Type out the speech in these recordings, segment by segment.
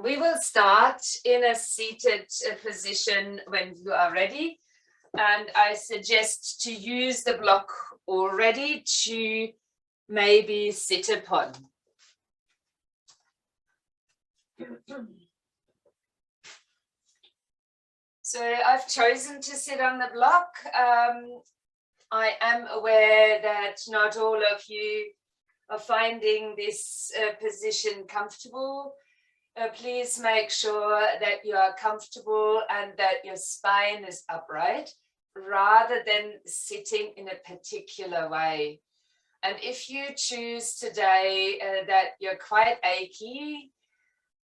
We will start in a seated position when you are ready. And I suggest to use the block already to maybe sit upon. So I've chosen to sit on the block. I am aware that not all of you are finding this position comfortable. Please make sure that you are comfortable and that your spine is upright rather than sitting in a particular way. And if you choose today that you're quite achy,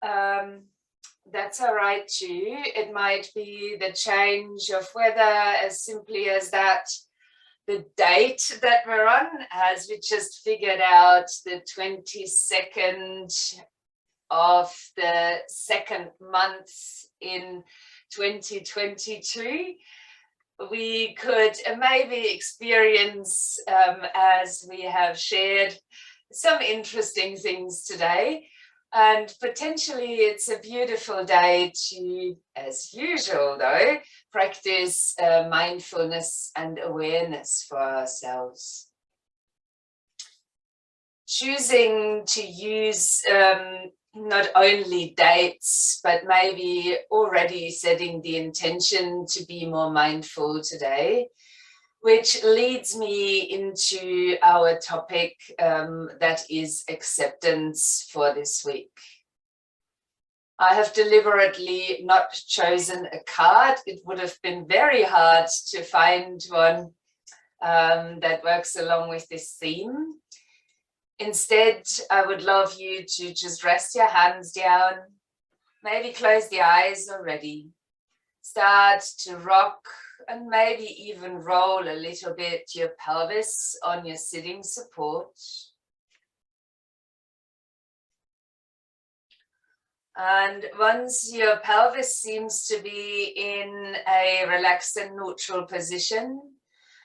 that's all right too. It might be the change of weather, as simply as that. The date that we're on, as we just figured out, the 22nd of the second month in 2022. We could maybe experience, as we have shared, some interesting things today. And potentially it's a beautiful day to, as usual though, practice mindfulness and awareness for ourselves. Choosing to use not only dates, but maybe already setting the intention to be more mindful today, which leads me into our topic that is acceptance for this week. I have deliberately not chosen a card. It would have been very hard to find one that works along with this theme. Instead, I would love you to just rest your hands down, maybe close the eyes already. Start to rock and maybe even roll a little bit your pelvis on your sitting support. And once your pelvis seems to be in a relaxed and neutral position,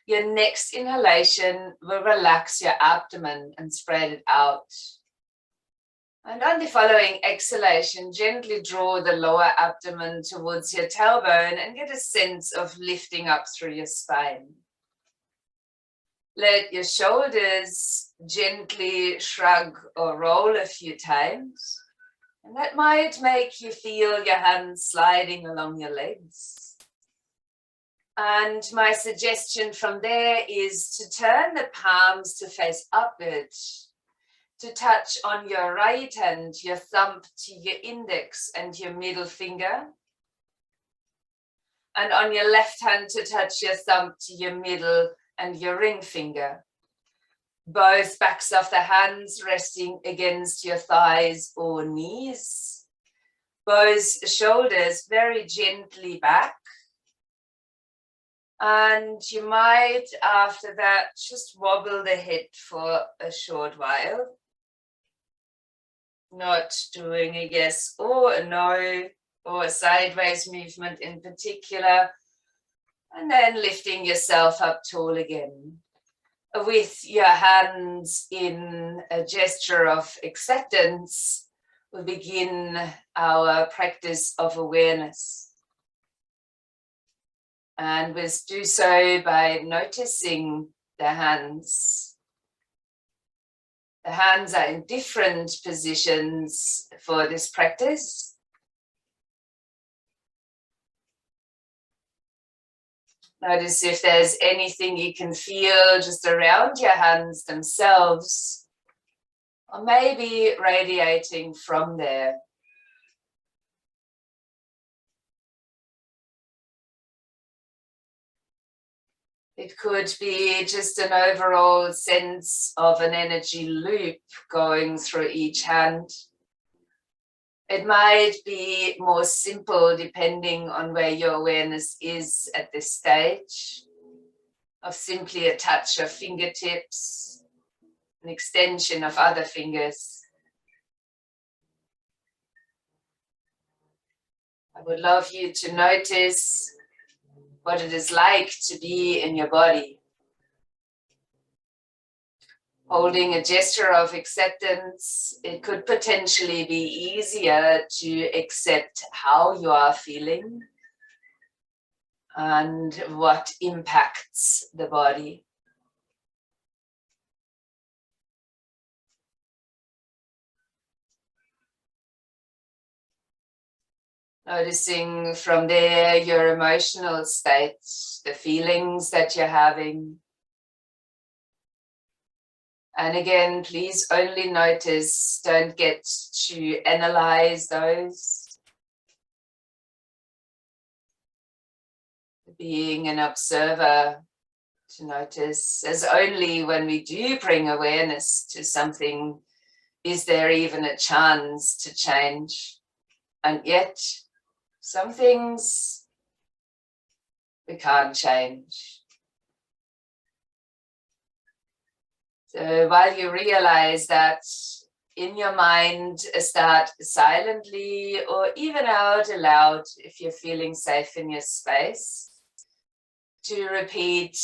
your next inhalation will relax your abdomen and spread it out. And on the following exhalation, gently draw the lower abdomen towards your tailbone and get a sense of lifting up through your spine. Let your shoulders gently shrug or roll a few times. And that might make you feel your hands sliding along your legs. And my suggestion from there is to turn the palms to face upward, to touch on your right hand, your thumb to your index and your middle finger. And on your left hand to touch your thumb to your middle and your ring finger. Both backs of the hands resting against your thighs or knees. Both shoulders very gently back. And you might, after that, just wobble the head for a short while. Not doing a yes or a no, or a sideways movement in particular. And then lifting yourself up tall again. With your hands in a gesture of acceptance, we begin our practice of awareness. And we'll do so by noticing the hands. The hands are in different positions for this practice. Notice if there's anything you can feel just around your hands themselves, or maybe radiating from there. It could be just an overall sense of an energy loop going through each hand. It might be more simple depending on where your awareness is at this stage, of simply a touch of fingertips, an extension of other fingers. I would love you to notice what it is like to be in your body. Holding a gesture of acceptance, it could potentially be easier to accept how you are feeling and what impacts the body. Noticing from there your emotional state, the feelings that you're having. And again, please only notice, don't get to analyze those. Being an observer to notice, as only when we do bring awareness to something, is there even a chance to change. And yet, some things we can't change. So while you realize that, in your mind, start silently or even out aloud, if you're feeling safe in your space, to repeat,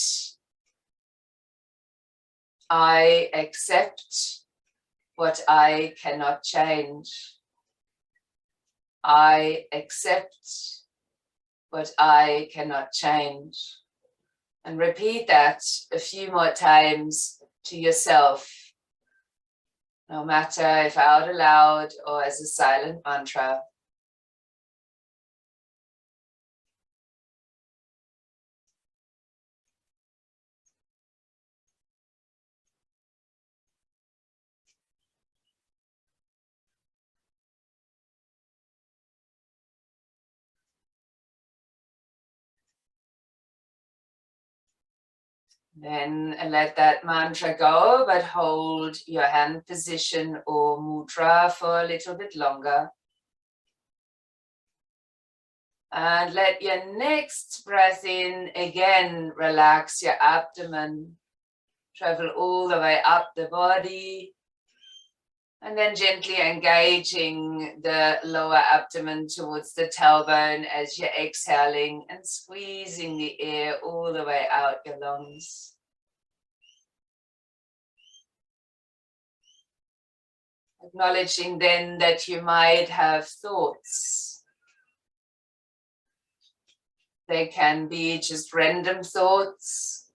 I accept what I cannot change. I accept what I cannot change. And repeat that a few more times to yourself, no matter if out aloud or as a silent mantra. Then let that mantra go, but hold your hand position or mudra for a little bit longer. And let your next breath in again relax your abdomen, travel all the way up the body, and then gently engaging the lower abdomen towards the tailbone as you're exhaling and squeezing the air all the way out your lungs. Acknowledging then that you might have thoughts. They can be just random thoughts.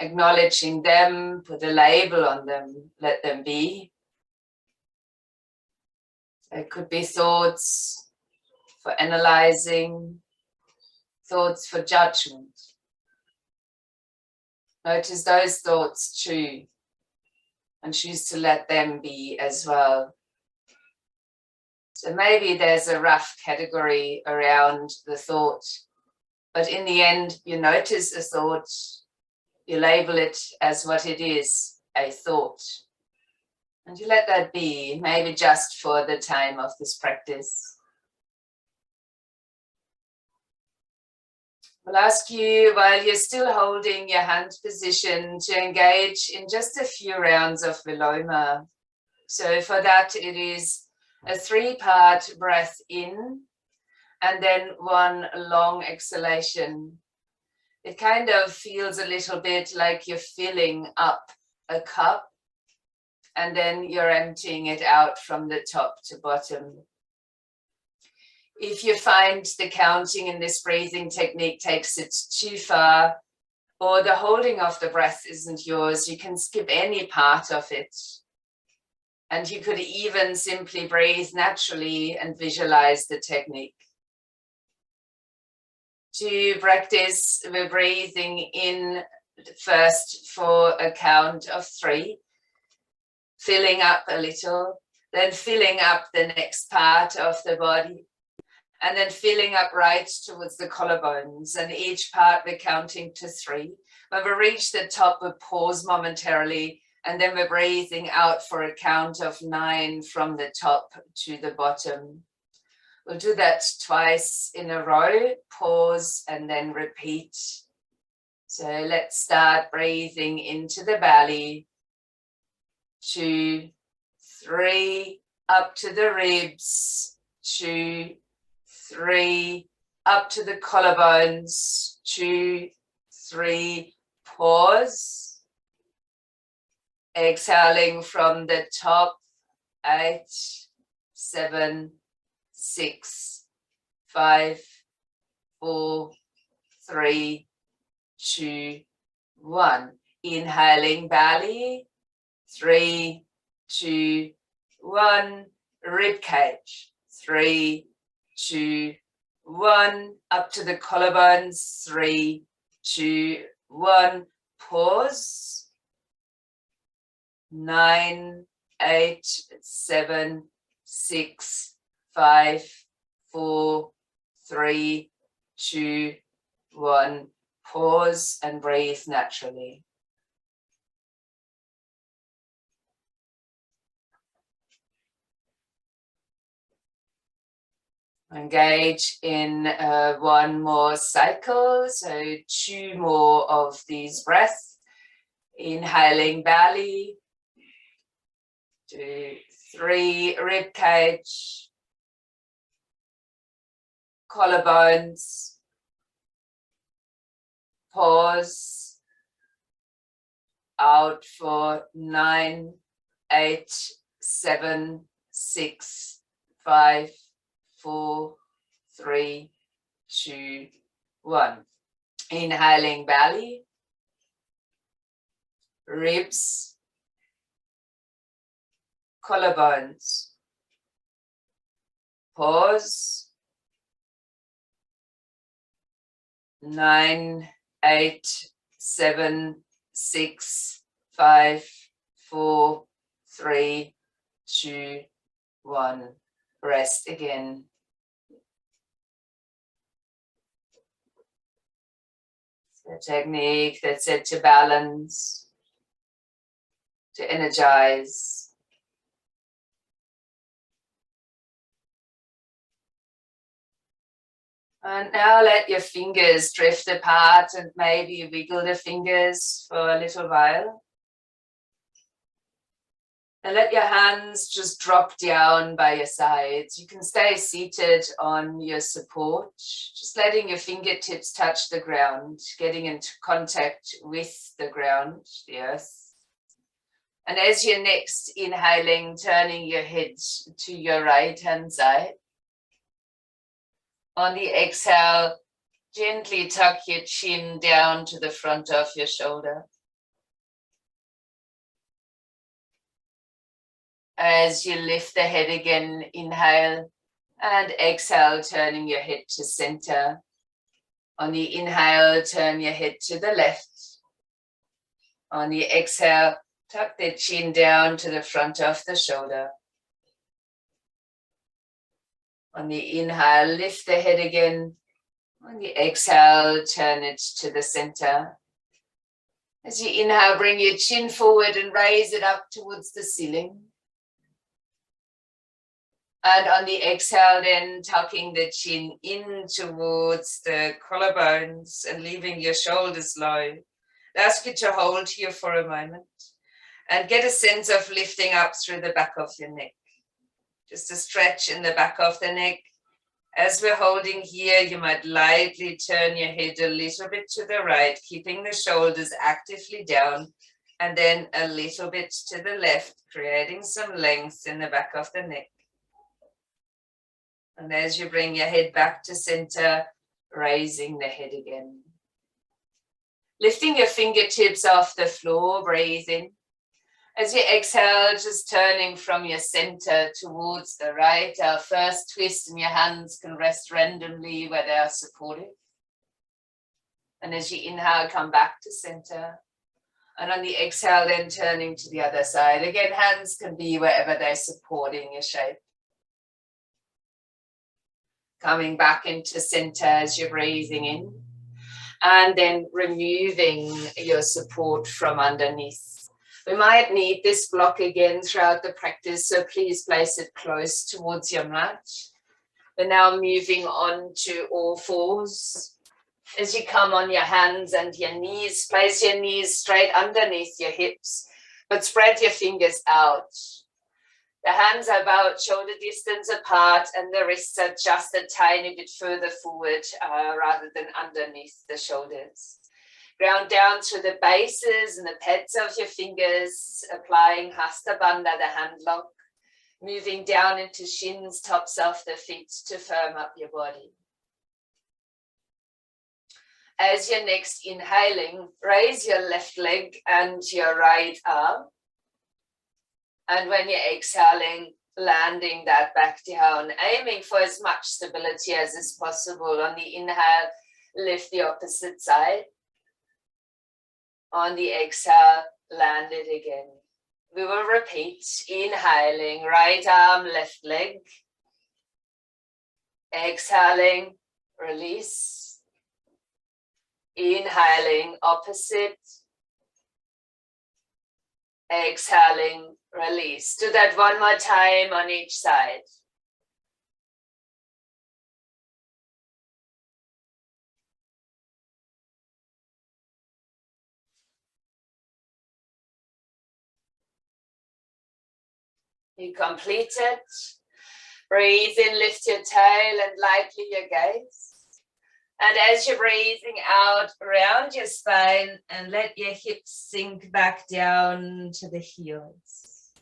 Acknowledging them, put a label on them, let them be. There could be thoughts for analyzing, thoughts for judgment. Notice those thoughts too, and choose to let them be as well. So maybe there's a rough category around the thought, but in the end, you notice a thought, you label it as what it is, a thought. And you let that be, maybe just for the time of this practice. I'll ask you, while you're still holding your hand position, to engage in just a few rounds of Viloma. So for that, it is a 3-part breath in, and then one long exhalation. It kind of feels a little bit like you're filling up a cup, and then you're emptying it out from the top to bottom. If you find the counting in this breathing technique takes it too far, or the holding of the breath isn't yours, you can skip any part of it. And you could even simply breathe naturally and visualize the technique. To practice, we're breathing in first for a count of 3, filling up a little, then filling up the next part of the body, and then filling up right towards the collarbones. And each part we're counting to 3. When we reach the top, we pause momentarily, and then we're breathing out for a count of 9 from the top to the bottom. We'll do that twice in a row, pause and then repeat. So let's start breathing into the belly. 2, 3, up to the ribs. 2, 3, up to the collarbones. 2, 3, pause. Exhaling from the top. 8, 7, 6, 5, 4, 3, 2, 1. Inhaling belly. 3, 2, 1. Rib cage. 3, 2, 1. Up to the collarbones. 3, 2, 1. Pause. 9, 8, 7, 6, 5, 4, 3, 2, 1. Pause and breathe naturally. Engage in one more cycle, so 2 more of these breaths. Inhaling belly. 2, 3, rib cage, collarbones. Pause. Out for 9, 8, 7, 6, 5, 4, 3, 2, 1. Inhaling belly, ribs, collarbones. Pause. 9, 8, 7, 6, 5, 4, 3, 2, 1. Rest again. It's a technique that's said to balance, to energize. And now let your fingers drift apart and maybe wiggle the fingers for a little while. And let your hands just drop down by your sides. You can stay seated on your support, just letting your fingertips touch the ground, getting into contact with the ground, the earth. And as you're next inhaling, turning your head to your right hand side. On the exhale, gently tuck your chin down to the front of your shoulder. As you lift the head again, inhale and exhale, turning your head to center. On the inhale, turn your head to the left. On the exhale, tuck the chin down to the front of the shoulder. On the inhale, lift the head again. On the exhale, turn it to the center. As you inhale, bring your chin forward and raise it up towards the ceiling. And on the exhale, then tucking the chin in towards the collarbones and leaving your shoulders low. I'll ask you to hold here for a moment and get a sense of lifting up through the back of your neck. Just a stretch in the back of the neck. As we're holding here, you might lightly turn your head a little bit to the right, keeping the shoulders actively down, and then a little bit to the left, creating some length in the back of the neck. And as you bring your head back to center, raising the head again. Lifting your fingertips off the floor, breathe in. As you exhale, just turning from your center towards the right. Our first twist, and your hands can rest randomly where they are supported. And as you inhale, come back to center. And on the exhale, then turning to the other side. Again, hands can be wherever they're supporting your shape. Coming back into center as you're breathing in. And then removing your support from underneath. We might need this block again throughout the practice, so please place it close towards your mat. We're now moving on to all fours. As you come on your hands and your knees, place your knees straight underneath your hips, but spread your fingers out. The hands are about shoulder distance apart and the wrists are just a tiny bit further forward rather than underneath the shoulders. Ground down through the bases and the pads of your fingers, applying Hasta Bandha, the hand lock, moving down into shins, tops of the feet to firm up your body. As you're next inhaling, raise your left leg and your right arm. And when you're exhaling, landing that back down, aiming for as much stability as is possible. On the inhale, lift the opposite side. On the exhale, land it again. We will repeat, inhaling, right arm, left leg. Exhaling, release. Inhaling, opposite. Exhaling, release. Do that one more time on each side. You complete it. Breathe in, lift your tail and lightly your gaze. And as you're breathing out, round your spine and let your hips sink back down to the heels.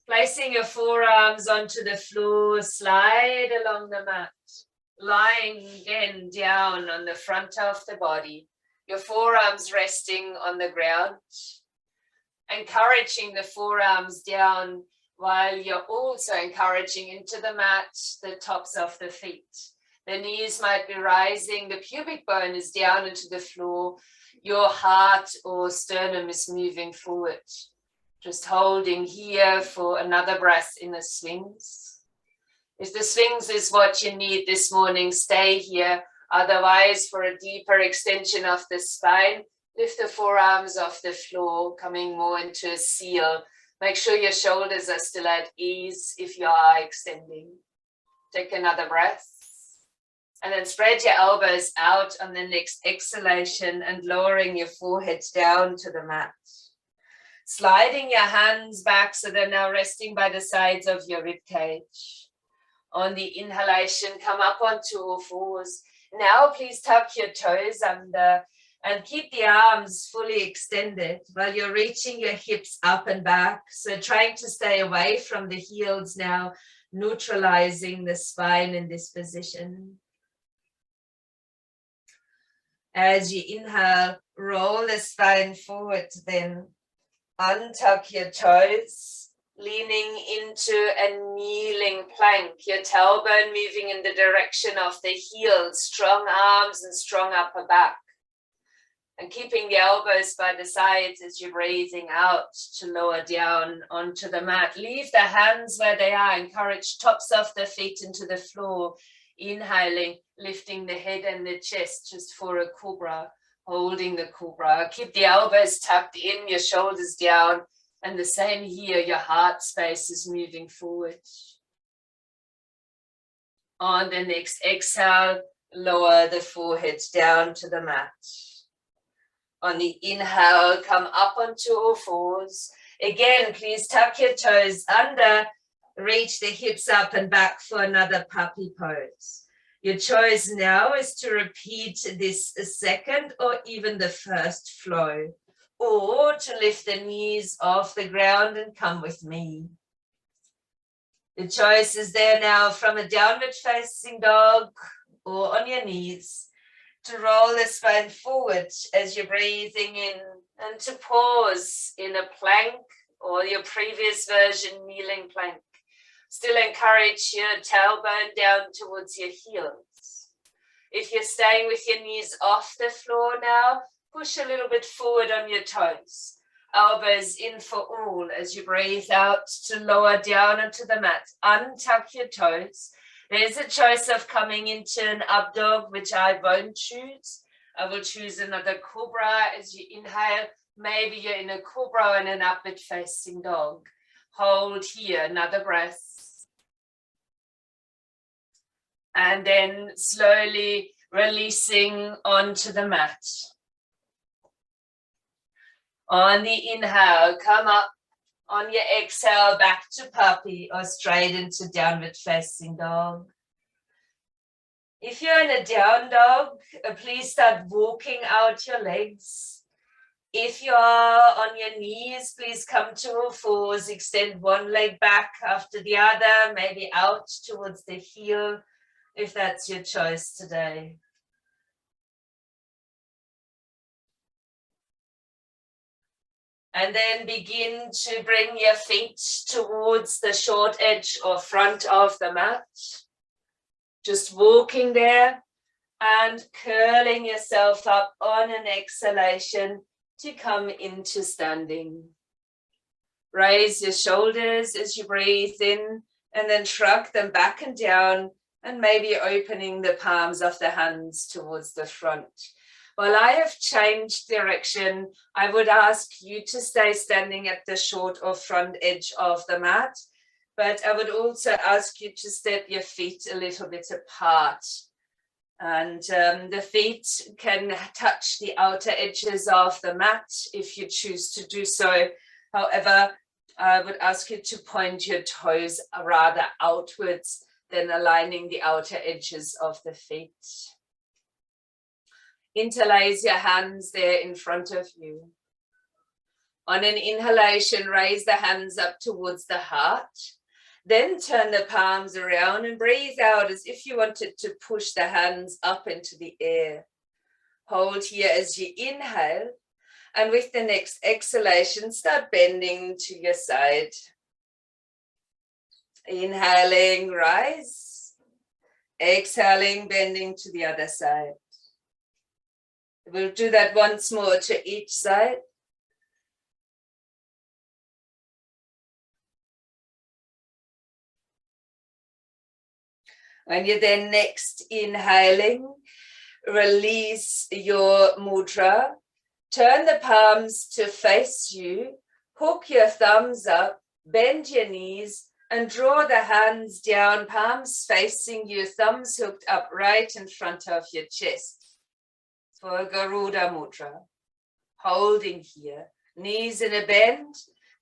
Placing your forearms onto the floor, slide along the mat. Lying again down on the front of the body. Your forearms resting on the ground. Encouraging the forearms down while you're also encouraging into the mat, the tops of the feet. The knees might be rising, the pubic bone is down into the floor, your heart or sternum is moving forward. Just holding here for another breath in the swings. If the swings is what you need this morning, stay here. Otherwise, for a deeper extension of the spine, lift the forearms off the floor, coming more into a seal. Make sure your shoulders are still at ease if you are extending. Take another breath. And then spread your elbows out on the next exhalation and lowering your forehead down to the mat. Sliding your hands back so they're now resting by the sides of your rib cage. On the inhalation, come up onto all fours. Now please tuck your toes under and keep the arms fully extended while you're reaching your hips up and back. So trying to stay away from the heels now, neutralizing the spine in this position. As you inhale, roll the spine forward, then untuck your toes, leaning into a kneeling plank, your tailbone moving in the direction of the heels, strong arms and strong upper back. And keeping the elbows by the sides as you're breathing out to lower down onto the mat. Leave the hands where they are. Encourage tops of the feet into the floor. Inhaling, lifting the head and the chest just for a cobra. Holding the cobra. Keep the elbows tucked in, your shoulders down. And the same here, your heart space is moving forward. On the next exhale, lower the forehead down to the mat. On the inhale, come up onto all fours. Again, please tuck your toes under, reach the hips up and back for another puppy pose. Your choice now is to repeat this a second or even the first flow, or to lift the knees off the ground and come with me. The choice is there now from a downward facing dog or on your knees. To roll the spine forward as you're breathing in, and to pause in a plank or your previous version kneeling plank. Still encourage your tailbone down towards your heels. If you're staying with your knees off the floor now, push a little bit forward on your toes. Elbows in for all as you breathe out to lower down onto the mat. Untuck your toes. There's a choice of coming into an up dog, which I won't choose. I will choose another cobra as you inhale. Maybe you're in a cobra and an upward facing dog. Hold here, another breath. And then slowly releasing onto the mat. On the inhale, come up. On your exhale, back to puppy or straight into downward facing dog. If you're in a down dog, please start walking out your legs. If you're on your knees, please come to all fours, extend one leg back after the other, maybe out towards the heel, if that's your choice today. And then begin to bring your feet towards the short edge or front of the mat. Just walking there and curling yourself up on an exhalation to come into standing. Raise your shoulders as you breathe in and then shrug them back and down, and maybe opening the palms of the hands towards the front. While I have changed direction, I would ask you to stay standing at the short or front edge of the mat, but I would also ask you to step your feet a little bit apart. And the feet can touch the outer edges of the mat if you choose to do so. However, I would ask you to point your toes rather outwards than aligning the outer edges of the feet. Interlace your hands there in front of you. On an inhalation, raise the hands up towards the heart. Then turn the palms around and breathe out as if you wanted to push the hands up into the air. Hold here as you inhale. And with the next exhalation, start bending to your side. Inhaling, rise. Exhaling, bending to the other side. We'll do that once more to each side. When you're then next inhaling, release your mudra. Turn the palms to face you. Hook your thumbs up, bend your knees, and draw the hands down, palms facing you, thumbs hooked up right in front of your chest. For Garuda Mudra, holding here, knees in a bend,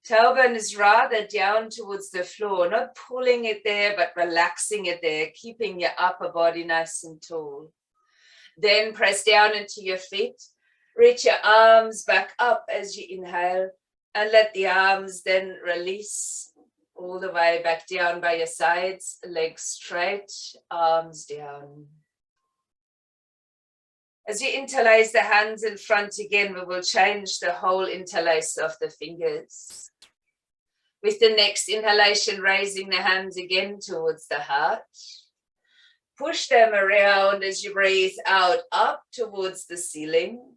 tailbone is rather down towards the floor, not pulling it there, but relaxing it there, keeping your upper body nice and tall. Then press down into your feet, reach your arms back up as you inhale, and let the arms then release all the way back down by your sides, legs straight, arms down. As you interlace the hands in front again, we will change the whole interlace of the fingers. With the next inhalation, raising the hands again towards the heart. Push them around as you breathe out, up towards the ceiling.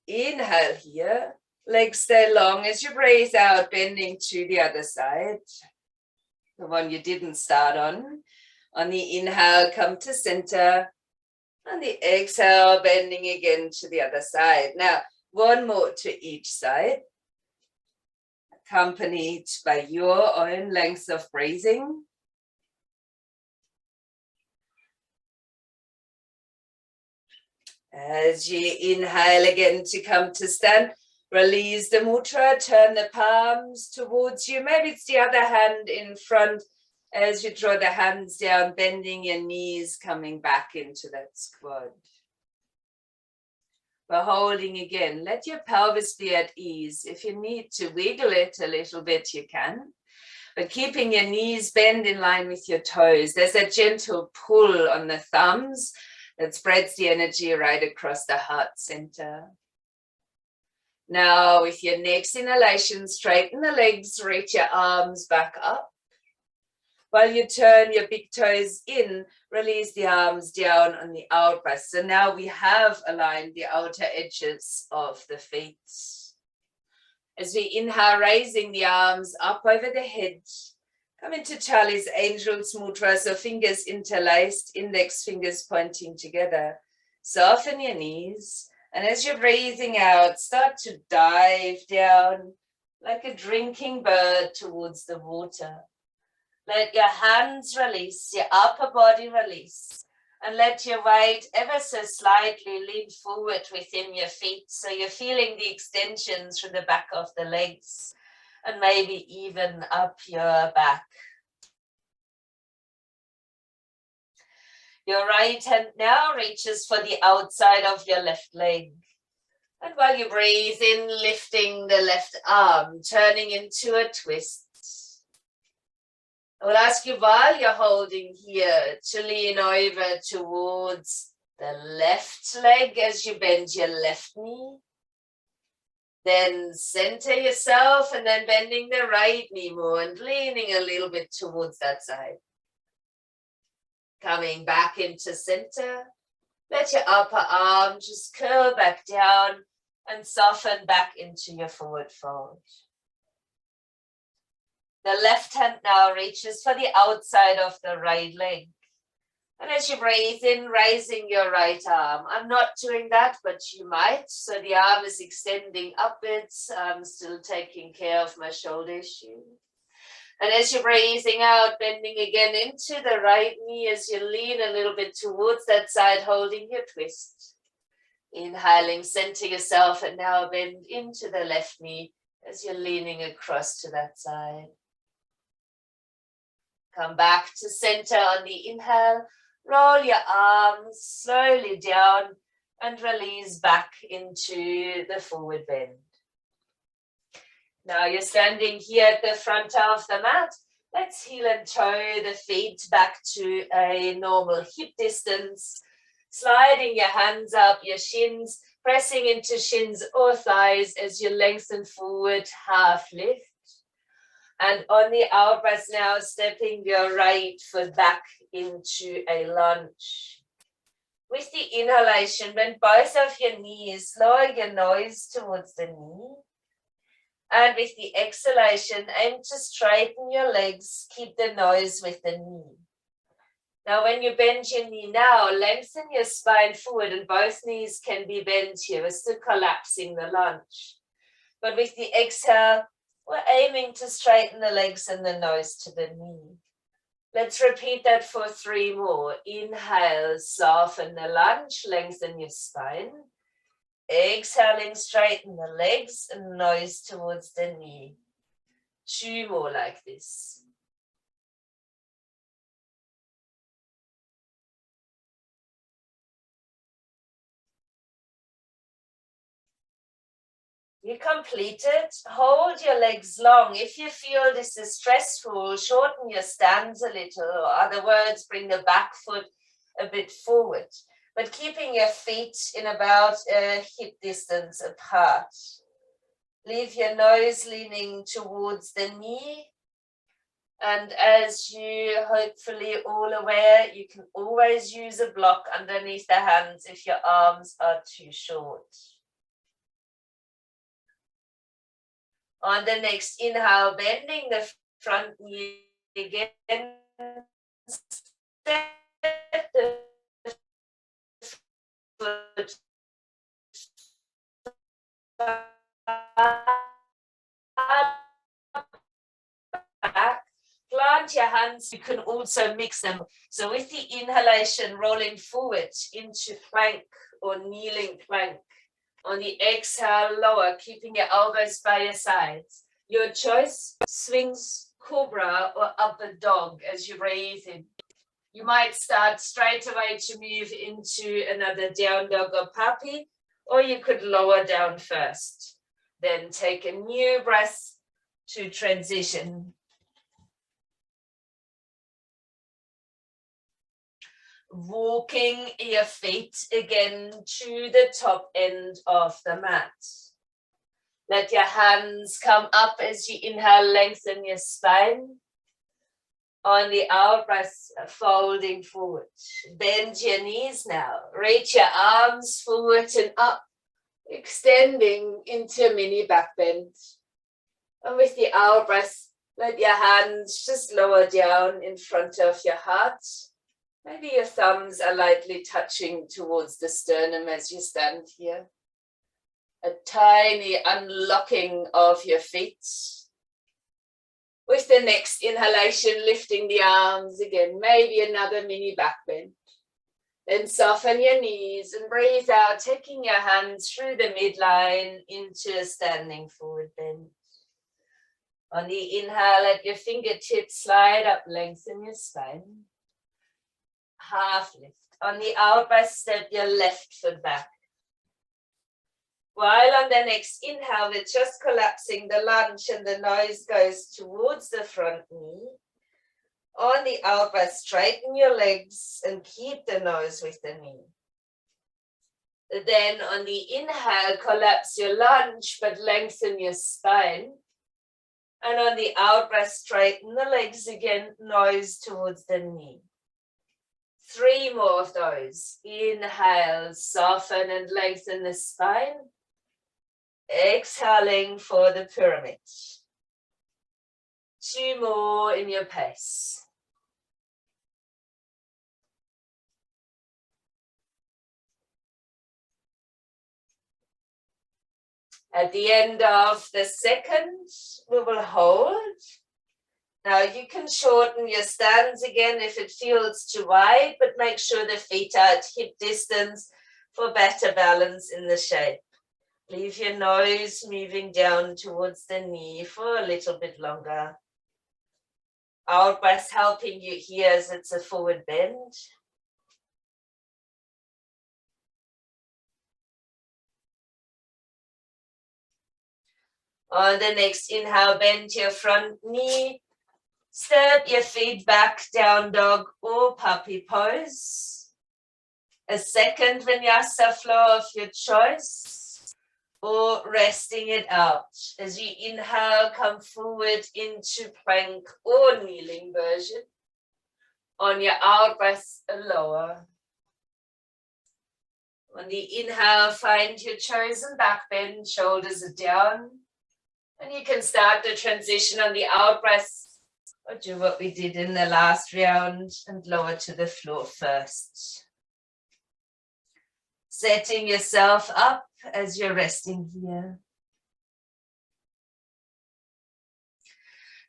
Inhale here, legs stay long as you breathe out, bending to the other side. The one you didn't start on. On the inhale, come to center. On the exhale, bending again to the other side. Now, one more to each side, accompanied by your own length of breathing. As you inhale again to come to stand, release the mudra, turn the palms towards you. Maybe it's the other hand in front. As you draw the hands down, bending your knees, coming back into that squat. We're holding again. Let your pelvis be at ease. If you need to wiggle it a little bit, you can. But keeping your knees bent in line with your toes. There's a gentle pull on the thumbs that spreads the energy right across the heart center. Now, with your next inhalation, straighten the legs, reach your arms back up. While you turn your big toes in, release the arms down on the out breath. So now we have aligned the outer edges of the feet. As we inhale, raising the arms up over the head, come into Charlie's Angel's Mudra, so fingers interlaced, index fingers pointing together. Soften your knees, and as you're breathing out, start to dive down like a drinking bird towards the water. Let your hands release, your upper body release, and let your weight ever so slightly lean forward within your feet. So you're feeling the extensions from the back of the legs and maybe even up your back. Your right hand now reaches for the outside of your left leg. And while you breathe in, lifting the left arm, turning into a twist. I will ask you while you're holding here to lean over towards the left leg as you bend your left knee. Then center yourself and then bending the right knee more and leaning a little bit towards that side. Coming back into center. Let your upper arm just curl back down and soften back into your forward fold. The left hand now reaches for the outside of the right leg. And as you breathe in, raising your right arm. I'm not doing that, but you might. So the arm is extending upwards. I'm still taking care of my shoulder issue. And as you're breathing out, bending again into the right knee as you lean a little bit towards that side, holding your twist. Inhaling, center yourself, and now bend into the left knee as you're leaning across to that side. Come back to center on the inhale. Roll your arms slowly down and release back into the forward bend. Now you're standing here at the front of the mat. Let's heel and toe the feet back to a normal hip distance. Sliding your hands up, your shins, pressing into shins or thighs as you lengthen forward, half lift. And on the out breath now, stepping your right foot back into a lunge. With the inhalation, bend both of your knees, lower your nose towards the knee. And with the exhalation, aim to straighten your legs, keep the nose with the knee. Now when you bend your knee now, lengthen your spine forward and both knees can be bent here. We're still collapsing the lunge. But with the exhale, we're aiming to straighten the legs and the nose to the knee. Let's repeat that for 3 more. Inhale, soften the lunge, lengthen your spine. Exhaling, straighten the legs and nose towards the knee. 2 more like this. You complete it. Hold your legs long. If you feel this is stressful, shorten your stance a little, or other words, bring the back foot a bit forward, but keeping your feet in about a hip distance apart. Leave your nose leaning towards the knee. And as you hopefully all aware, you can always use a block underneath the hands if your arms are too short. On the next inhale, bending the front knee again. Step the foot back. Plant your hands. You can also mix them. So with the inhalation, rolling forward into plank or kneeling plank. On the exhale, lower, keeping your elbows by your sides. Your choice, swings, cobra, or upward dog as you breathe in. You might start straight away to move into another down dog or puppy, or you could lower down first. Then take a new breath to transition. Walking your feet again to the top end of the mat. Let your hands come up as you inhale, lengthen your spine. On the out breath, folding forward. Bend your knees now. Reach your arms forward and up, extending into a mini back bend. And with the out breath, let your hands just lower down in front of your heart. Maybe your thumbs are lightly touching towards the sternum as you stand here. A tiny unlocking of your feet. With the next inhalation, lifting the arms again, maybe another mini back bend. Then soften your knees and breathe out, taking your hands through the midline into a standing forward bend. On the inhale, let your fingertips slide up, lengthen your spine. half lift. On the out breath, step your left foot back. While on the next inhale, we're just collapsing the lunge and the nose goes towards the front knee. On the out breath, straighten your legs and keep the nose with the knee. Then on the inhale, collapse your lunge but lengthen your spine. And on the out breath, straighten the legs again, nose towards the knee. 3 more of those. Inhale, soften and lengthen the spine. Exhaling for the pyramid. 2 more in your pace. At the end of the second, we will hold. Now you can shorten your stance again if it feels too wide, but make sure the feet are at hip distance for better balance in the shape. Leave your nose moving down towards the knee for a little bit longer. Out breath helping you here as it's a forward bend. On the next inhale, bend your front knee. Step your feet back, down dog or puppy pose. A second vinyasa flow of your choice, or resting it out. As you inhale, come forward into plank or kneeling version. On your out breath, lower. On the inhale, find your chosen back bend, shoulders are down. And you can start the transition on the out breath, or do what we did in the last round and lower to the floor first. Setting yourself up as you're resting here.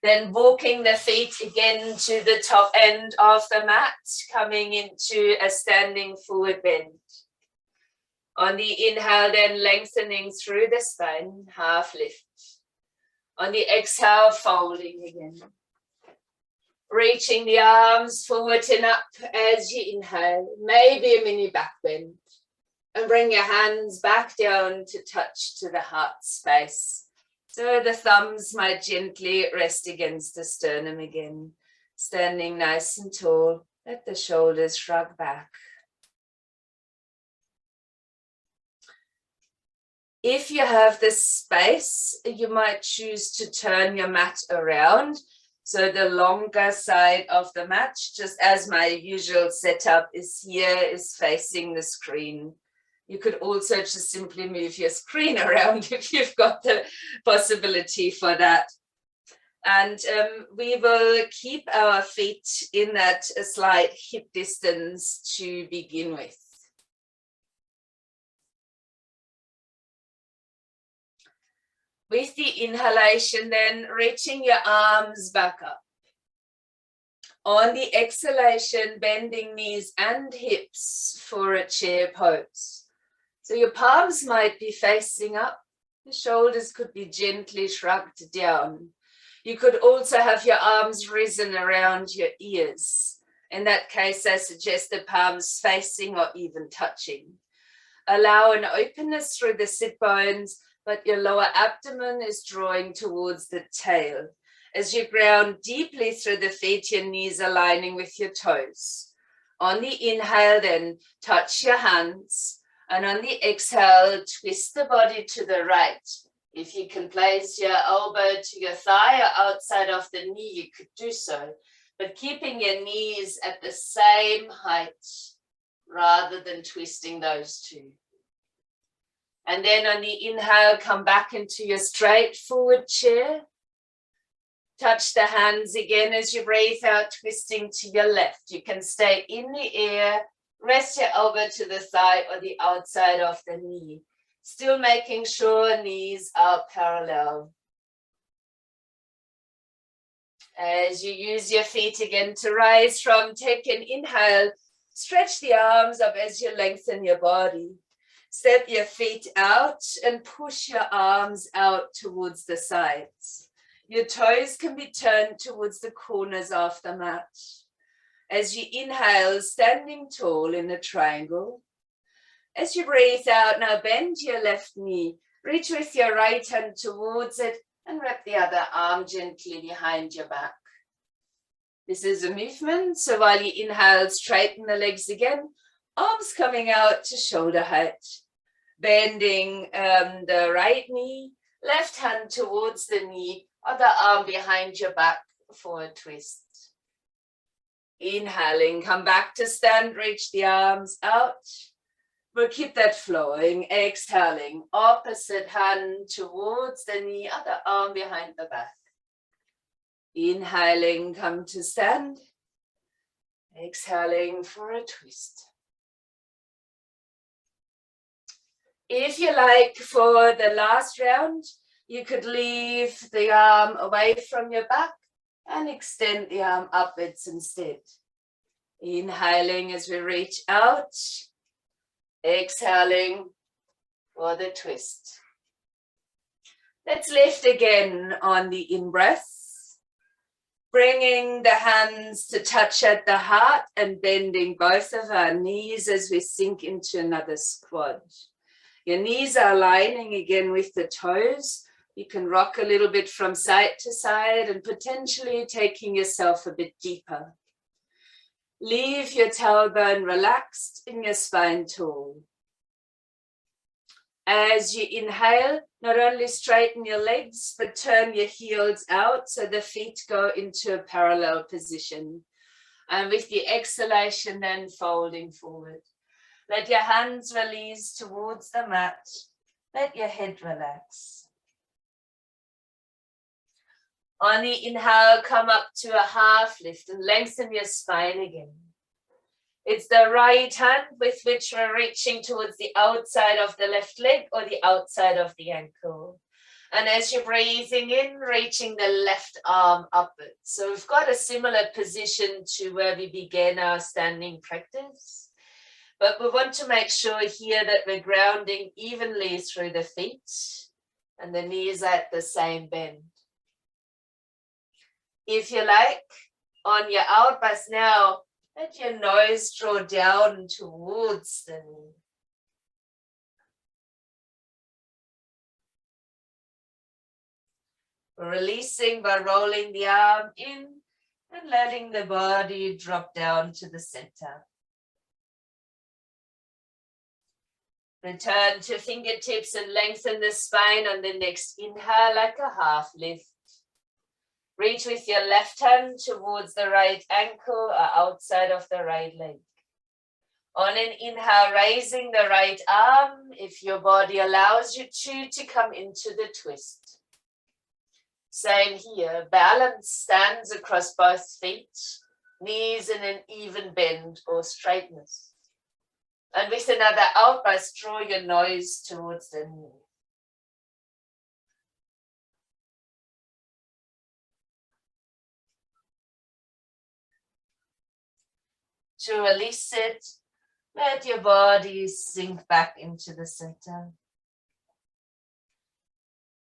Then walking the feet again to the top end of the mat, coming into a standing forward bend. On the inhale, then lengthening through the spine, half lift. On the exhale, folding again. Reaching the arms forward and up as you inhale, maybe a mini back bend. And bring your hands back down to touch to the heart space. So the thumbs might gently rest against the sternum again. Standing nice and tall, let the shoulders shrug back. If you have the space, you might choose to turn your mat around. So the longer side of the mat, just as my usual setup is here, is facing the screen. You could also just simply move your screen around if you've got the possibility for that. And we will keep our feet in that slight hip distance to begin with. With the inhalation, then reaching your arms back up. On the exhalation, bending knees and hips for a chair pose. So your palms might be facing up. The shoulders could be gently shrugged down. You could also have your arms risen around your ears. In that case, I suggest the palms facing or even touching. Allow an openness through the sit bones, but your lower abdomen is drawing towards the tail. As you ground deeply through the feet, your knees aligning with your toes. On the inhale, then touch your hands. And on the exhale, twist the body to the right. If you can place your elbow to your thigh or outside of the knee, you could do so. But keeping your knees at the same height rather than twisting those two. And then on the inhale, come back into your straight forward chair. Touch the hands again as you breathe out, twisting to your left. You can stay in the air, rest your elbow to the thigh or the outside of the knee. Still making sure knees are parallel. As you use your feet again to rise from, take an inhale, stretch the arms up as you lengthen your body. Step your feet out and push your arms out towards the sides. Your toes can be turned towards the corners of the mat. As you inhale, standing tall in a triangle. As you breathe out, now bend your left knee. Reach with your right hand towards it and wrap the other arm gently behind your back. This is a movement, so while you inhale, straighten the legs again. Arms coming out to shoulder height. Bending the right knee, left hand towards the knee, other arm behind your back for a twist. Inhaling, come back to stand, reach the arms out. We'll keep that flowing. Exhaling, opposite hand towards the knee, other arm behind the back. Inhaling, come to stand. Exhaling for a twist. If you like, for the last round, you could leave the arm away from your back and extend the arm upwards instead. Inhaling as we reach out. Exhaling for the twist. Let's lift again on the in-breath. Bringing the hands to touch at the heart and bending both of our knees as we sink into another squat. Your knees are aligning again with the toes. You can rock a little bit from side to side and potentially taking yourself a bit deeper. Leave your tailbone relaxed and your spine tall. As you inhale, not only straighten your legs, but turn your heels out so the feet go into a parallel position. And with the exhalation, then folding forward. Let your hands release towards the mat. Let your head relax. On the inhale, come up to a half lift and lengthen your spine again. It's the right hand with which we're reaching towards the outside of the left leg or the outside of the ankle. And as you're breathing in, reaching the left arm upwards. So we've got a similar position to where we began our standing practice. But we want to make sure here that we're grounding evenly through the feet and the knees at the same bend. If you like, on your out breath now, let your nose draw down towards the knee. Releasing by rolling the arm in and letting the body drop down to the center. Return to fingertips and lengthen the spine on the next inhale like a half lift. Reach with your left hand towards the right ankle or outside of the right leg. On an inhale, raising the right arm, if your body allows you to come into the twist. Same here, balance stands across both feet, knees in an even bend or straightness. And with another out breath, draw your nose towards the knee. To release it, let your body sink back into the center.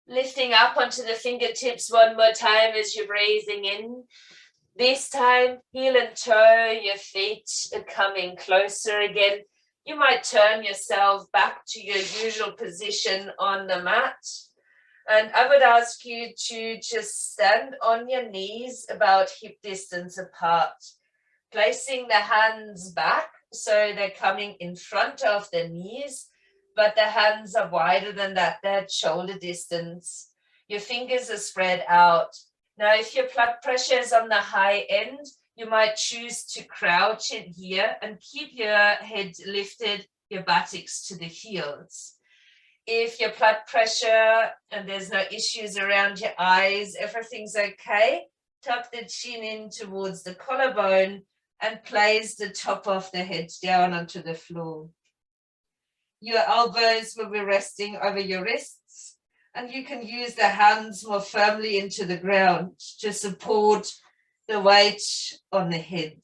Lifting up onto the fingertips one more time as you're breathing in. This time, heel and toe, your feet are coming closer again. You might turn yourself back to your usual position on the mat. And I would ask you to just stand on your knees about hip distance apart. Placing the hands back so they're coming in front of the knees, but the hands are wider than that, they're shoulder distance. Your fingers are spread out. Now, if your blood pressure is on the high end, you might choose to crouch in here and keep your head lifted, your buttocks to the heels. If your blood pressure and there's no issues around your eyes, everything's okay, tuck the chin in towards the collarbone and place the top of the head down onto the floor. Your elbows will be resting over your wrists, and you can use the hands more firmly into the ground to support the weight on the head.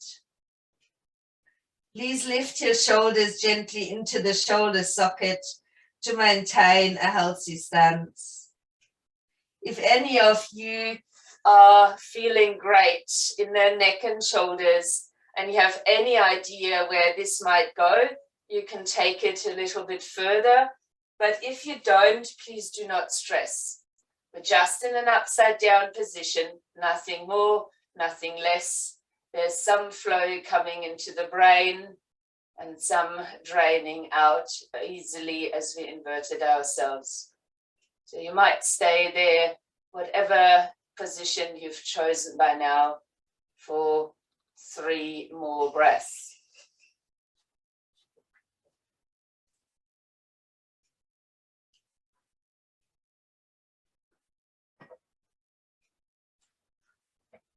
Please lift your shoulders gently into the shoulder socket to maintain a healthy stance. If any of you are feeling great in the neck and shoulders, and you have any idea where this might go, you can take it a little bit further. But if you don't, please do not stress. We're just in an upside down position, nothing more, nothing less. There's some flow coming into the brain and some draining out easily as we inverted ourselves. So you might stay there, whatever position you've chosen by now, for 3 more breaths.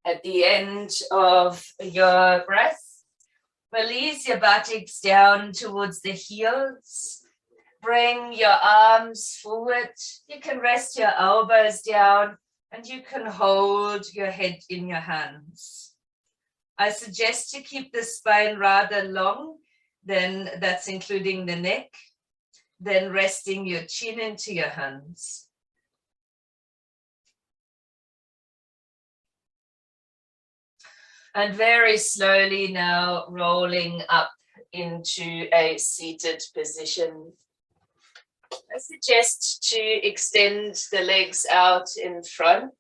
At the end of your breath, release your buttocks down towards the heels. Bring your arms forward. You can rest your elbows down and you can hold your head in your hands. I suggest you keep the spine rather long, then that's including the neck, then resting your chin into your hands. And very slowly now rolling up into a seated position. I suggest to extend the legs out in front.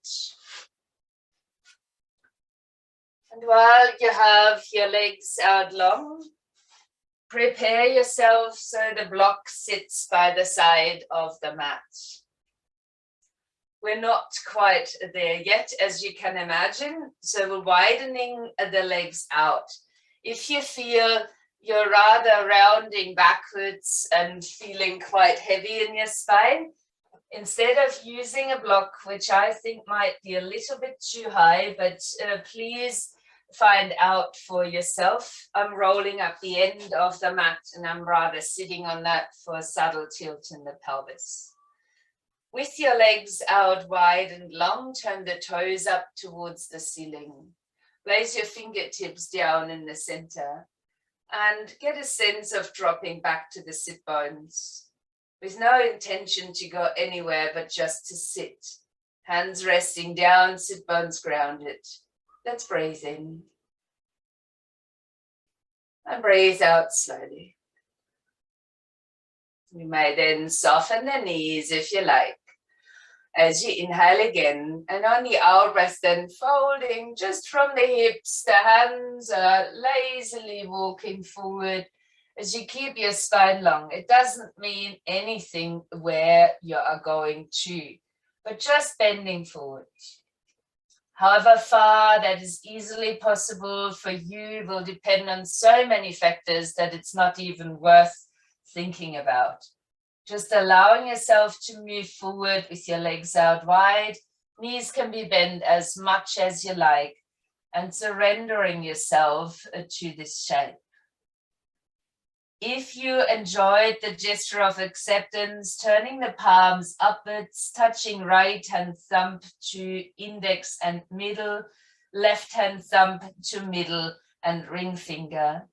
And while you have your legs out long, prepare yourself so the block sits by the side of the mat. We're not quite there yet, as you can imagine, so we're widening the legs out. If you feel you're rather rounding backwards and feeling quite heavy in your spine, instead of using a block, which I think might be a little bit too high, but please find out for yourself. I'm rolling up the end of the mat and I'm rather sitting on that for a subtle tilt in the pelvis. With your legs out wide and long, turn the toes up towards the ceiling. Place your fingertips down in the center and get a sense of dropping back to the sit bones with no intention to go anywhere but just to sit. Hands resting down, sit bones grounded. Let's breathe in. And breathe out slowly. You may then soften the knees if you like. As you inhale again, and on the out breath then folding just from the hips, the hands are lazily walking forward as you keep your spine long. It doesn't mean anything where you are going to, but just bending forward. However far that is easily possible for you will depend on so many factors that it's not even worth thinking about. Just allowing yourself to move forward with your legs out wide. Knees can be bent as much as you like, and surrendering yourself to this shape. If you enjoyed the gesture of acceptance, turning the palms upwards, touching right hand thumb to index and middle, left hand thumb to middle and ring finger.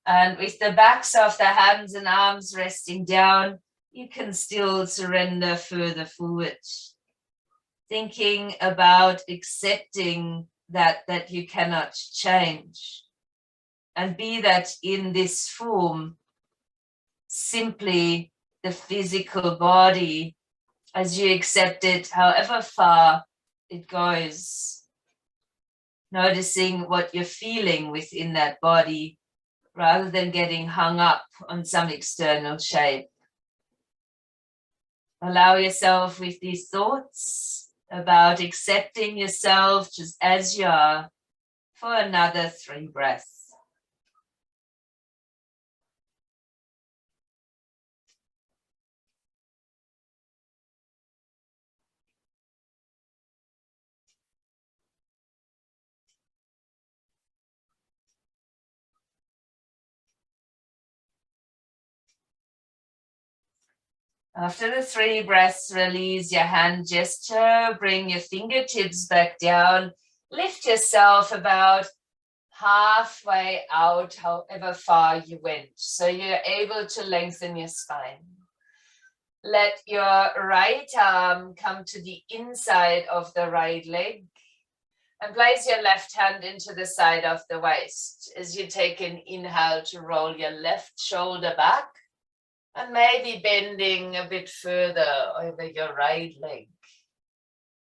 And with the backs of the hands and arms resting down, you can still surrender further forward. Thinking about accepting that you cannot change. And be that in this form, simply the physical body, as you accept it, however far it goes. Noticing what you're feeling within that body, rather than getting hung up on some external shape. Allow yourself with these thoughts about accepting yourself just as you are for another 3 breaths. After the 3 breaths, release your hand gesture, bring your fingertips back down, lift yourself about halfway out, however far you went. So you're able to lengthen your spine. Let your right arm come to the inside of the right leg And place your left hand into the side of the waist as you take an inhale to roll your left shoulder back and maybe bending a bit further over your right leg.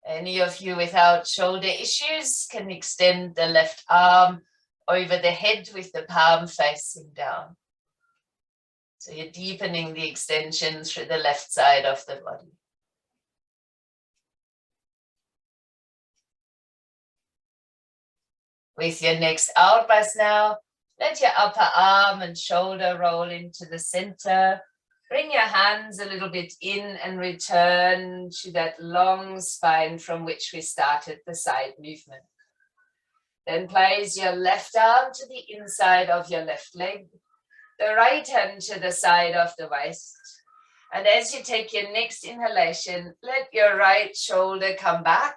Any of you without shoulder issues can extend the left arm over the head with the palm facing down. So you're deepening the extension through the left side of the body. With your next out breath now, let your upper arm and shoulder roll into the center. Bring your hands a little bit in and return to that long spine from which we started the side movement. Then place your left arm to the inside of your left leg, the right hand to the side of the waist. And as you take your next inhalation, let your right shoulder come back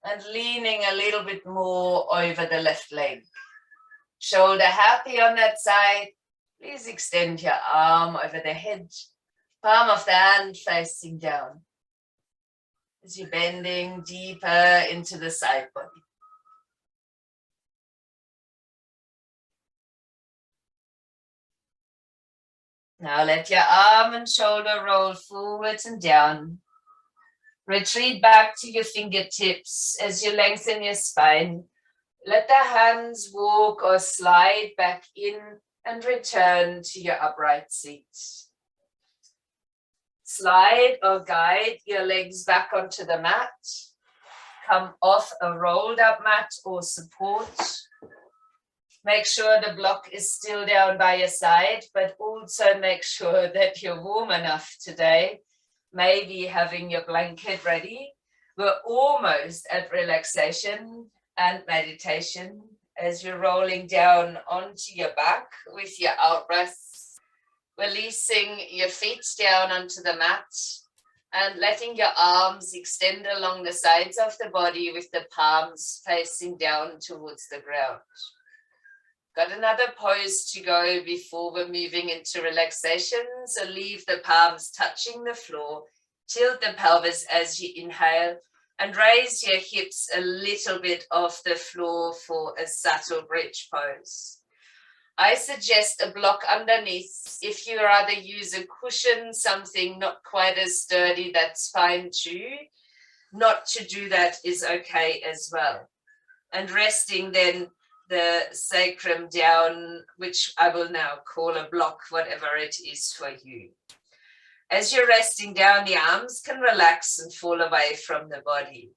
and leaning a little bit more over the left leg. Shoulder happy on that side. Please extend your arm over the head, palm of the hand facing down. As you're bending deeper into the side body. Now let your arm and shoulder roll forwards and down. Retreat back to your fingertips as you lengthen your spine. Let the hands walk or slide back in and return to your upright seat. Slide or guide your legs back onto the mat. Come off a rolled up mat or support. Make sure the block is still down by your side, but also make sure that you're warm enough today. Maybe having your blanket ready. We're almost at relaxation and meditation as you're rolling down onto your back with your out breath, releasing your feet down onto the mat and letting your arms extend along the sides of the body with the palms facing down towards the ground. Got another pose to go before we're moving into relaxation. So leave the palms touching the floor, tilt the pelvis as you inhale, and raise your hips a little bit off the floor for a subtle bridge pose. I suggest a block underneath. If you rather use a cushion, something not quite as sturdy, that's fine too. Not to do that is okay as well. And resting then the sacrum down, which I will now call a block, whatever it is for you. As you're resting down, the arms can relax and fall away from the body.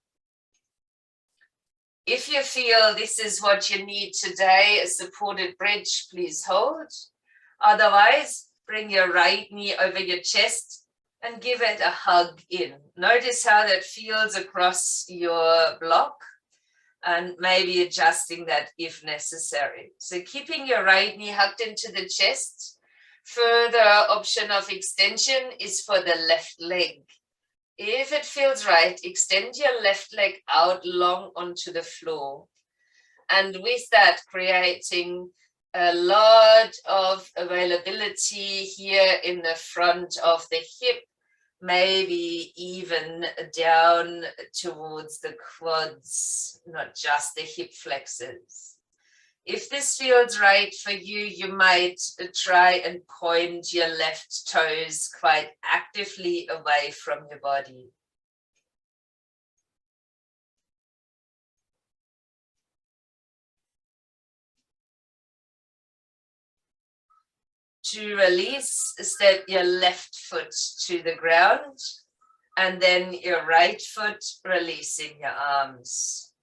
If you feel this is what you need today, a supported bridge, please hold. Otherwise, bring your right knee over your chest and give it a hug in. Notice how that feels across your block, and maybe adjusting that if necessary. So keeping your right knee hugged into the chest. Further option of extension is for the left leg. If it feels right, extend your left leg out long onto the floor. And with that, creating a lot of availability here in the front of the hip, maybe even down towards the quads, not just the hip flexors. If this feels right for you, you might try and point your left toes quite actively away from your body. To release, step your left foot to the ground and then your right foot releasing your arms.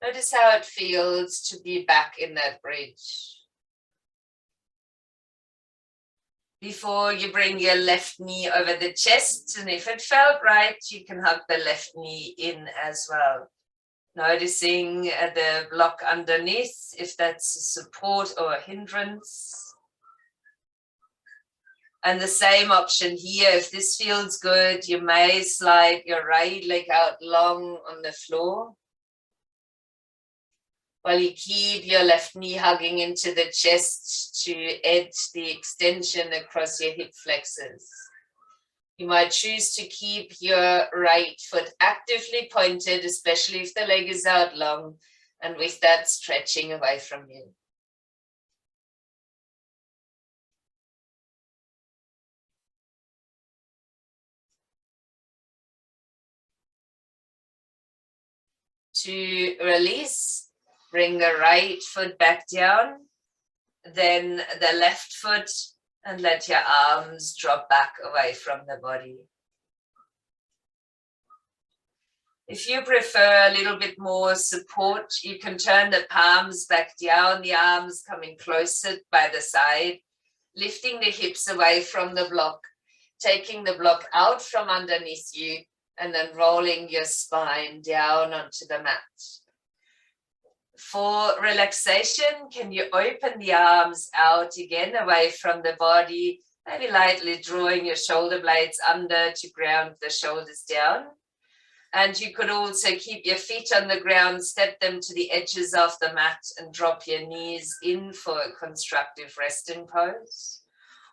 Notice how it feels to be back in that bridge. Before you bring your left knee over the chest, and if it felt right, you can hug the left knee in as well. Noticing the block underneath, if that's a support or a hindrance. And the same option here, if this feels good, you may slide your right leg out long on the floor. While you keep your left knee hugging into the chest to add the extension across your hip flexors. You might choose to keep your right foot actively pointed, especially if the leg is out long, and with that stretching away from you. To release, bring the right foot back down, then the left foot, and let your arms drop back away from the body. If you prefer a little bit more support, you can turn the palms back down, the arms coming closer by the side, lifting the hips away from the block, taking the block out from underneath you, and then rolling your spine down onto the mat. For relaxation, can you open the arms out again away from the body, maybe lightly drawing your shoulder blades under to ground the shoulders down. And you could also keep your feet on the ground, step them to the edges of the mat and drop your knees in for a constructive resting pose.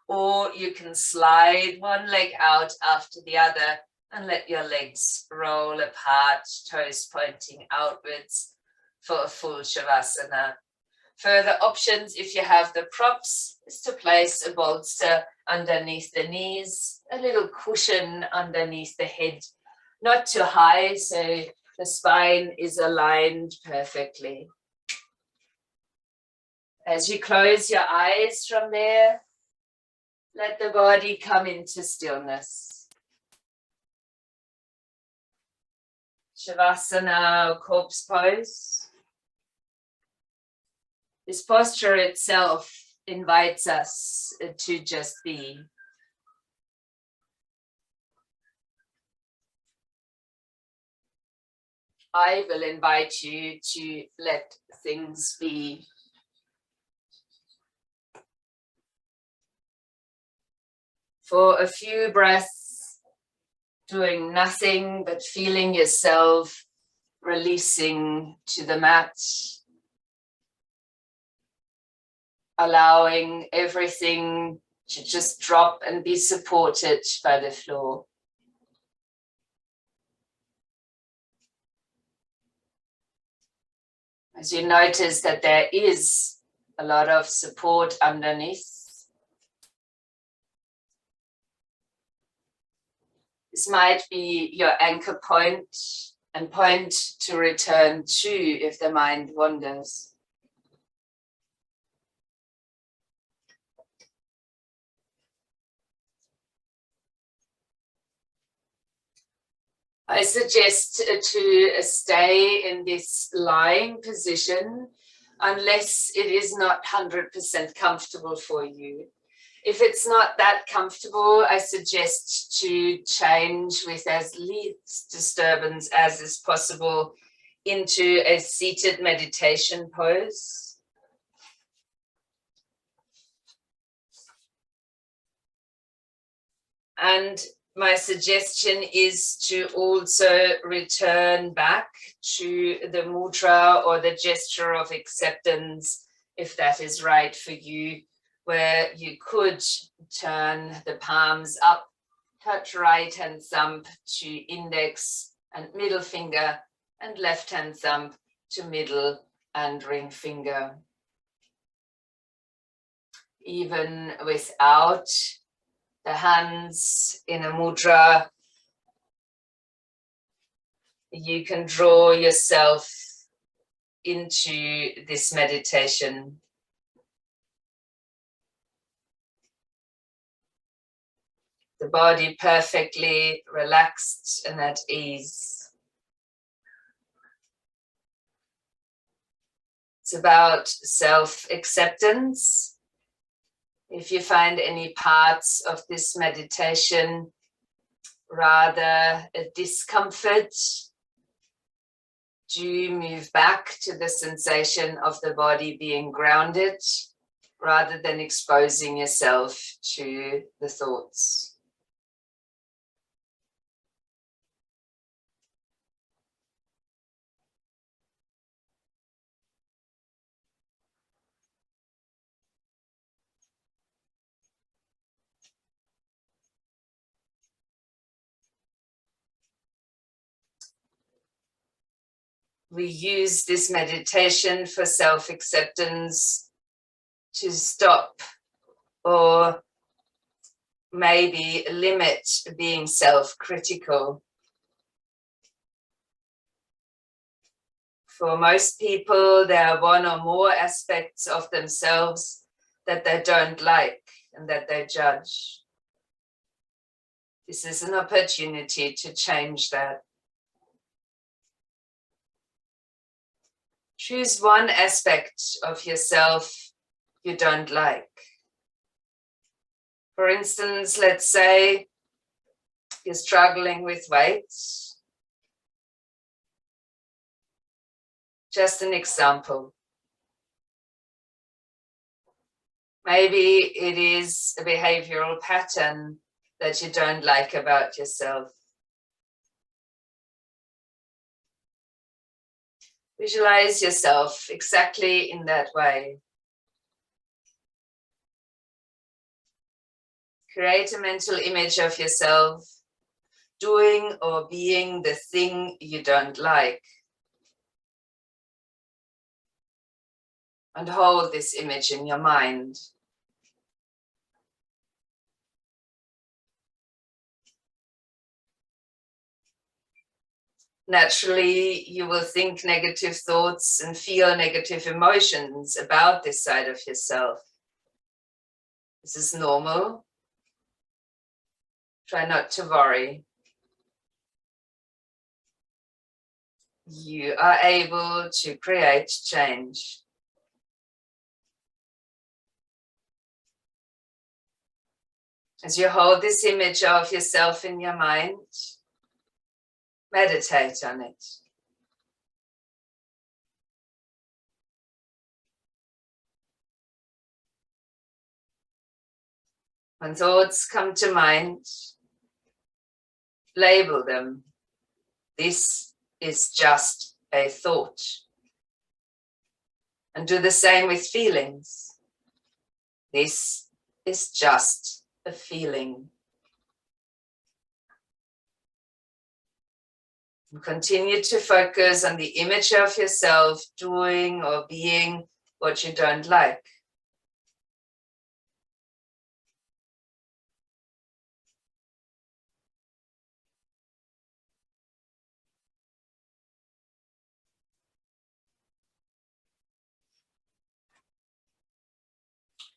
Or you can slide one leg out after the other and let your legs roll apart, toes pointing outwards for a full Shavasana. Further options, if you have the props, is to place a bolster underneath the knees, a little cushion underneath the head, not too high, so the spine is aligned perfectly. As you close your eyes from there, let the body come into stillness. Shavasana, or corpse pose. This posture itself invites us to just be. I will invite you to let things be. For a few breaths, doing nothing but feeling yourself releasing to the mat, allowing everything to just drop and be supported by the floor. As you notice that there is a lot of support underneath, this might be your anchor point and point to return to if the mind wanders. I suggest to stay in this lying position unless it is not 100% comfortable for you. If it's not that comfortable, I suggest to change with as least disturbance as is possible into a seated meditation pose. And my suggestion is to also return back to the mudra or the gesture of acceptance, if that is right for you, where you could turn the palms up, touch right hand thumb to index and middle finger, and left hand thumb to middle and ring finger. Even without the hands in a mudra, you can draw yourself into this meditation. The body perfectly relaxed and at ease. It's about self-acceptance. If you find any parts of this meditation rather a discomfort, do move back to the sensation of the body being grounded rather than exposing yourself to the thoughts. we use this meditation for self-acceptance to stop or maybe limit being self-critical. For most people, there are one or more aspects of themselves that they don't like and that they judge. This is an opportunity to change that. Choose one aspect of yourself you don't like. For instance, let's say you're struggling with weight. Just an example. Maybe it is a behavioral pattern that you don't like about yourself. Visualize yourself exactly in that way. Create a mental image of yourself doing or being the thing you don't like. And hold this image in your mind. Naturally, you will think negative thoughts and feel negative emotions about this side of yourself. This is normal. Try not to worry. You are able to create change. As you hold this image of yourself in your mind, meditate on it. When thoughts come to mind, label them. This is just a thought. And do the same with feelings. This is just a feeling. And continue to focus on the image of yourself doing or being what you don't like.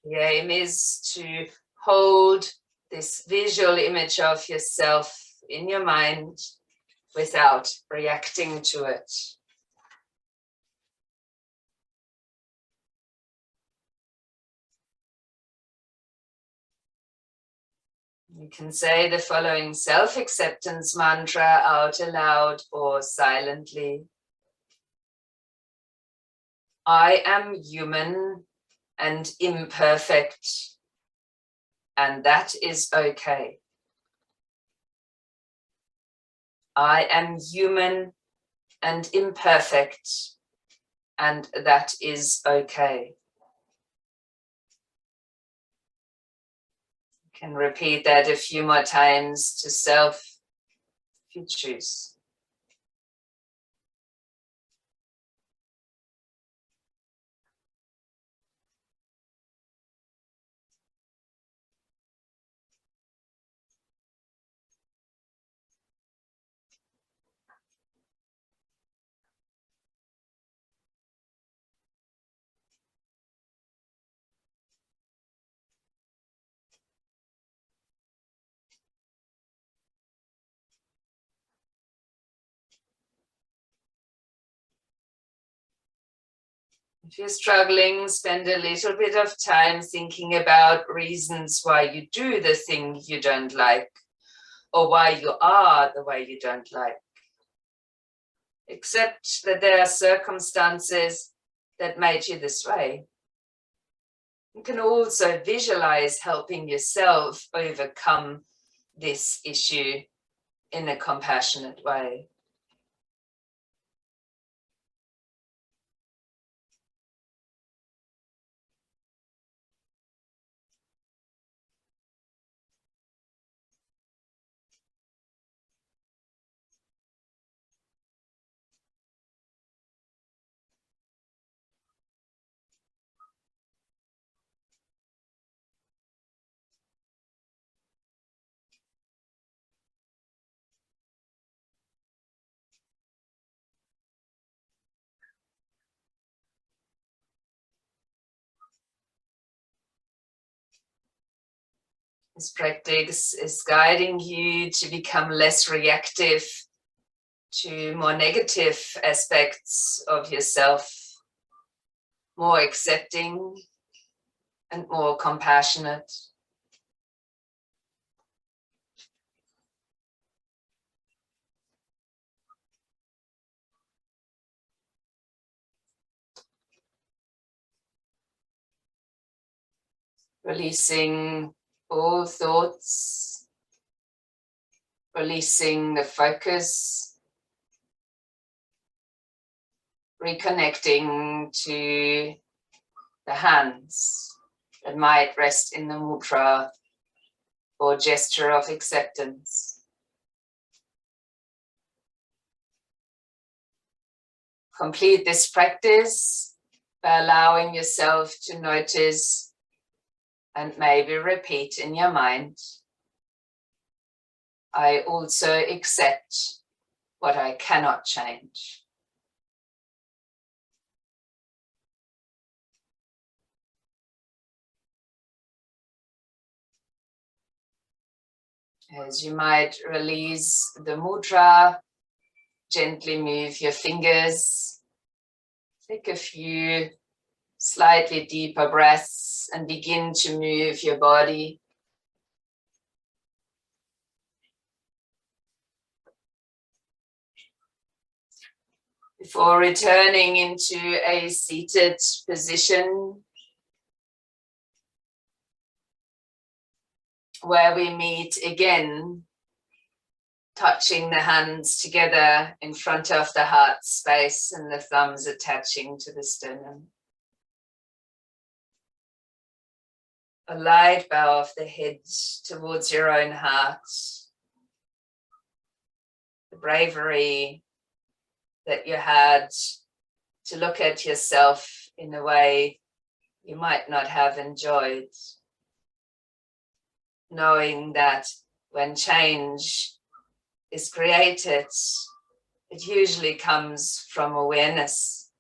The aim is to hold this visual image of yourself in your mind without reacting to it. You can say the following self-acceptance mantra out aloud or silently. I am human and imperfect, and that is okay. I am human and imperfect, and that is okay. You can repeat that a few more times to self if you choose. If you're struggling, spend a little bit of time thinking about reasons why you do the thing you don't like, or why you are the way you don't like. Accept that there are circumstances that made you this way. You can also visualize helping yourself overcome this issue in a compassionate way. This practice is guiding you to become less reactive to more negative aspects of yourself, more accepting and more compassionate. Releasing all thoughts, releasing the focus, reconnecting to the hands that might rest in the mudra or gesture of acceptance. Complete this practice by allowing yourself to notice and maybe repeat in your mind, I also accept what I cannot change. As you might release the mudra, gently move your fingers, take a few slightly deeper breaths and begin to move your body. Before returning into a seated position where we meet again, touching the hands together in front of the heart space and the thumbs attaching to the sternum. A light bow of the head towards your own heart. The bravery that you had to look at yourself in a way you might not have enjoyed. Knowing that when change is created, it usually comes from awareness.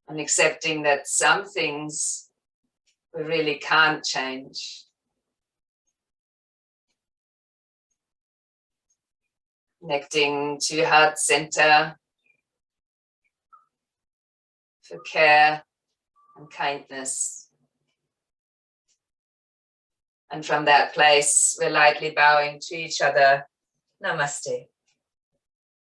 And accepting that some things we really can't change. Connecting to heart center for care and kindness. And from that place, we're lightly bowing to each other. Namaste.